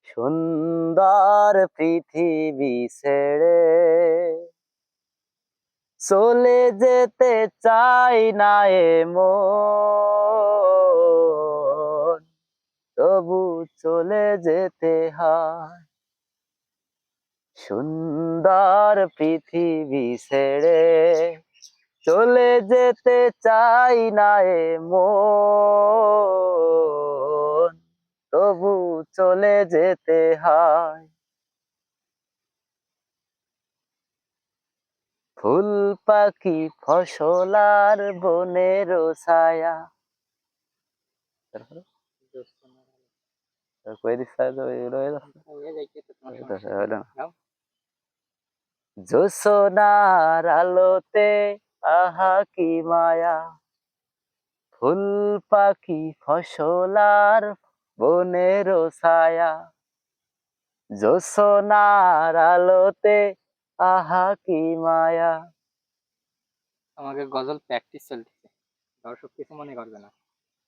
সুন্দর পৃথিবী ছেড়ে চলে যেতে চাই না এ মন, তবু চলে যেতে হয়। সুন্দর পৃথিবী ছেড়ে চলে যেতে চাই না এ মন, তবু চলে যেতে হয়। ফুল পাখি ফসল আর বনের ছায়া জোছনার আলোতে আহা কি মায়া, ফুল পাখি ফসল আর বনের ছায়া, জোছনার আলোতে আহা কি মায়া। আমাকে গজল প্র্যাকটিস চলতেছে, দর্শক কিছু মনে করবে না।